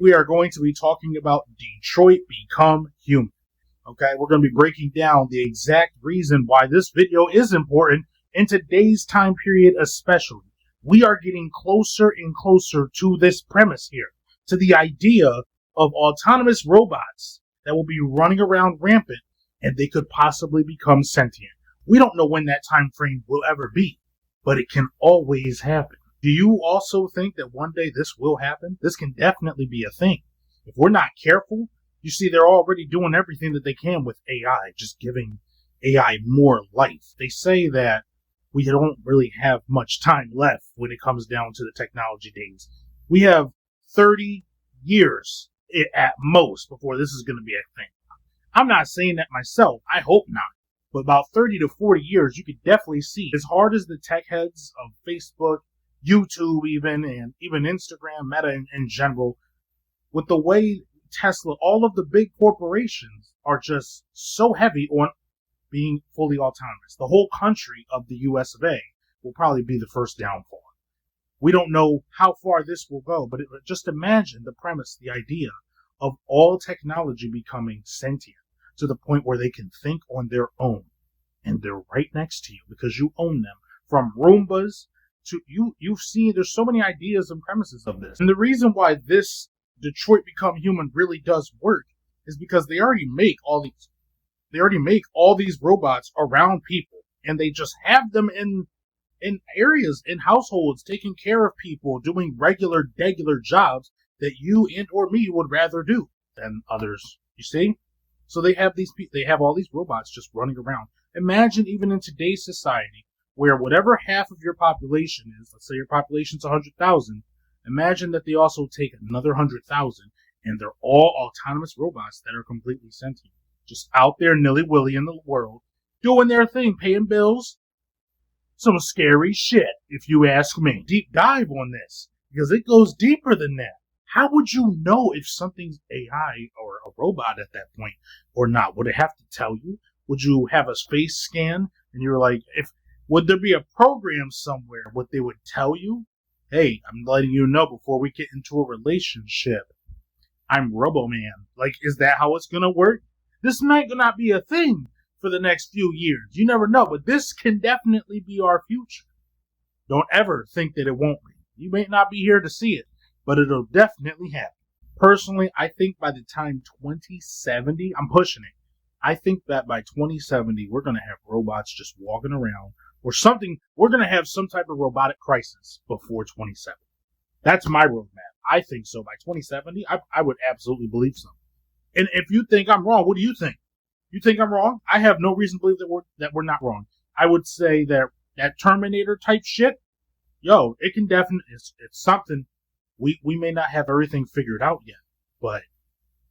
We are going to be talking about Detroit Become Human. Okay, we're going to be breaking down the exact reason why this video is important in today's time period, especially. We are getting closer and closer to this premise here, to the idea of autonomous robots that will be running around rampant and they could possibly become sentient. We don't know when that time frame will ever be, but it can always happen. Do you also think that one day this will happen? This can definitely be a thing. If we're not careful, you see they're already doing everything that they can with AI, just giving AI more life. They say that we don't really have much time left when it comes down to the technology days. We have 30 years at most before this is going to be a thing. I'm not saying that myself. I hope not. But about 30 to 40 years, you could definitely see, as hard as the tech heads of Facebook, YouTube and even Instagram, Meta in general, with the way Tesla, all of the big corporations are just so heavy on being fully autonomous. The whole country of the US of A will probably be the first downfall. We don't know how far this will go, but just imagine the premise, the idea of all technology becoming sentient to the point where they can think on their own. And they're right next to you because you own them. From Roombas to you've seen there's so many ideas and premises of this. And the reason why this Detroit Become Human really does work is because they already make all these robots around people, and they just have them in areas, in households, taking care of people, doing regular jobs that you and or me would rather do than others. You see? So they have all these robots just running around. Imagine even in today's society, where whatever half of your population is, let's say your population's 100,000, imagine that they also take another 100,000, and they're all autonomous robots that are completely sentient, just out there nilly-willy in the world, doing their thing, paying bills. Some scary shit, if you ask me. Deep dive on this, because it goes deeper than that. How would you know if something's AI or a robot at that point or not? Would it have to tell you? Would you have a face scan and you're like, would there be a program somewhere what they would tell you? Hey, I'm letting you know before we get into a relationship, I'm Roboman. Like, is that how it's going to work? This might not be a thing for the next few years. You never know, but this can definitely be our future. Don't ever think that it won't be. You may not be here to see it, but it'll definitely happen. Personally, I think by the time 2070, I'm pushing it. I think that by 2070, we're going to have robots just walking around or something. We're going to have some type of robotic crisis before 2070. That's my roadmap. I think so. By 2070, I would absolutely believe so. And if you think I'm wrong, what do you think? You think I'm wrong? I have no reason to believe that we're not wrong. I would say that Terminator type shit, it can definitely, it's something. We may not have everything figured out yet, but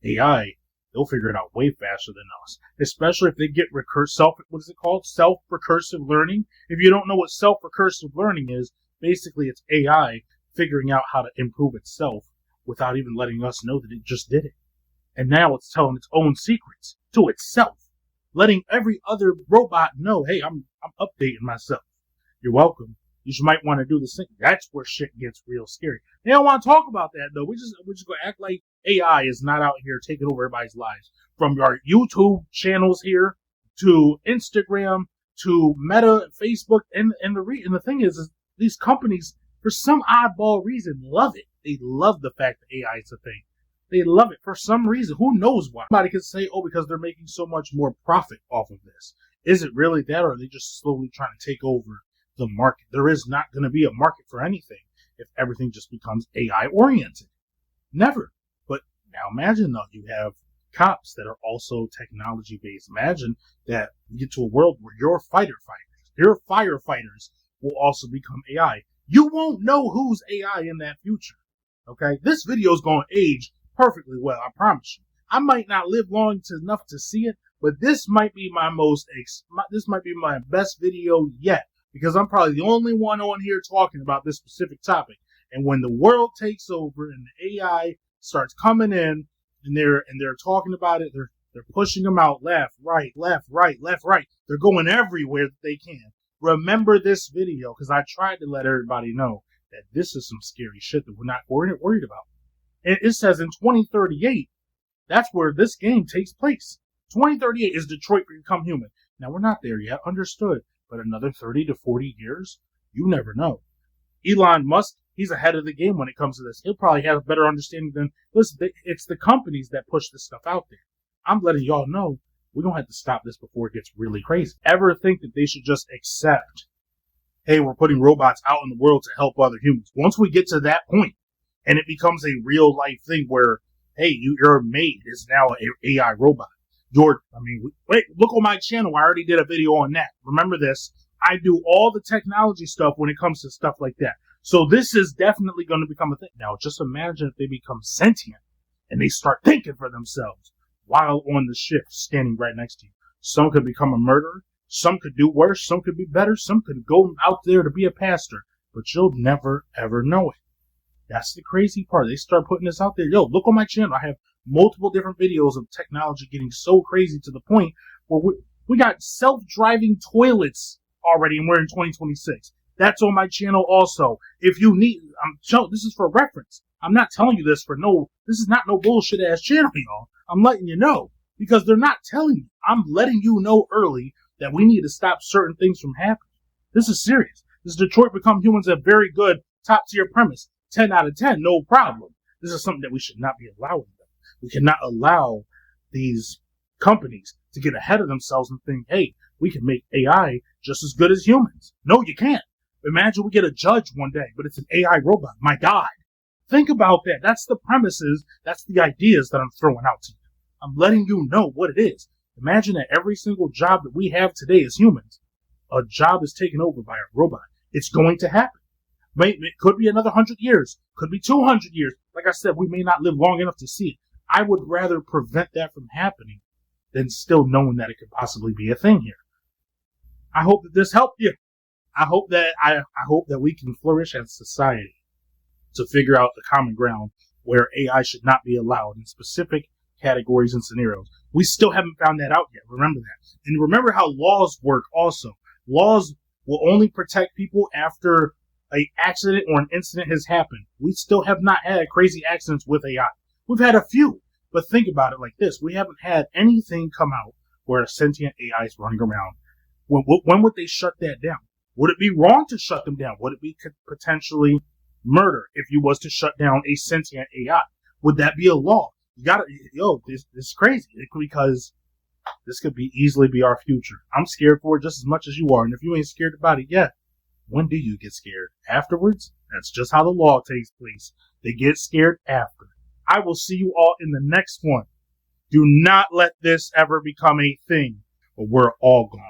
AI, they'll figure it out way faster than us. Especially if they get self-recursive learning. If you don't know what self-recursive learning is, basically it's AI figuring out how to improve itself without even letting us know that it just did it. And now it's telling its own secrets to itself, letting every other robot know, hey, I'm updating myself. You're welcome. You might want to do the same. That's where shit gets real scary. They don't want to talk about that though. We're just gonna act like AI is not out here taking over everybody's lives. From our YouTube channels here to Instagram to Meta, Facebook, and the thing is these companies, for some oddball reason, love it. They love the fact that AI is a thing. They love it for some reason. Who knows why? Somebody could say, because they're making so much more profit off of this. Is it really that, or are they just slowly trying to take over the market? There is not going to be a market for anything if everything just becomes AI oriented. Never. But now imagine though, you have cops that are also technology based. Imagine that you get to a world where your firefighters will also become AI. You won't know who's AI in that future. Okay, this video is going to age perfectly well. I promise you. I might not live long enough to see it, but this might be my best video yet. Because I'm probably the only one on here talking about this specific topic. And when the world takes over and the AI starts coming in and they're talking about it, they're pushing them out left, right. They're going everywhere that they can. Remember this video, because I tried to let everybody know that this is some scary shit that we're not worried about. It says in 2038, that's where this game takes place. 2038 is Detroit Become Human. Now, we're not there yet, understood, but another 30 to 40 years, you never know. Elon Musk, he's ahead of the game when it comes to this. He'll probably have a better understanding than, listen, it's the companies that push this stuff out there. I'm letting y'all know we're going to have to stop this before it gets really crazy. Ever think that they should just accept, hey, we're putting robots out in the world to help other humans? Once we get to that point and it becomes a real life thing where, hey, your maid is now an AI robot. Wait, look on my channel. I already did a video on that. Remember this. I do all the technology stuff when it comes to stuff like that. So this is definitely going to become a thing. Now, just imagine if they become sentient and they start thinking for themselves while on the ship, standing right next to you. Some could become a murderer. Some could do worse. Some could be better. Some could go out there to be a pastor. But you'll never, ever know it. That's the crazy part. They start putting this out there. Yo, look on my channel. I have multiple different videos of technology getting so crazy to the point where we got self-driving toilets already, and we're in 2026. That's on my channel also. If you need, this is for reference. I'm not telling you this this is not no bullshit ass channel, y'all. I'm letting you know because they're not telling you. I'm letting you know early that we need to stop certain things from happening. This is serious. This Detroit Become Humans, a very good top tier premise. 10 out of 10, no problem. This is something that we should not be allowing them. We cannot allow these companies to get ahead of themselves and think, hey, we can make AI just as good as humans. No, you can't. Imagine we get a judge one day, but it's an AI robot. My God. Think about that. That's the premises. That's the ideas that I'm throwing out to you. I'm letting you know what it is. Imagine that every single job that we have today as humans, a job is taken over by a robot. It's going to happen. It could be another 100 years. Could be 200 years. Like I said, we may not live long enough to see it. I would rather prevent that from happening than still knowing that it could possibly be a thing here. I hope that this helped you. I hope that we can flourish as a society to figure out the common ground where AI should not be allowed in specific categories and scenarios. We still haven't found that out yet. Remember that. And remember how laws work also. Laws will only protect people after an accident or an incident has happened. We still have not had crazy accidents with AI. We've had a few, but think about it like this. We haven't had anything come out where a sentient AI is running around. When would they shut that down? Would it be wrong to shut them down? Would it be potentially murder if you was to shut down a sentient AI? Would that be a law? This is crazy because this could easily be our future. I'm scared for it just as much as you are. And if you ain't scared about it yet, when do you get scared? Afterwards? That's just how the law takes place. They get scared after. I will see you all in the next one. Do not let this ever become a thing, or we're all gone.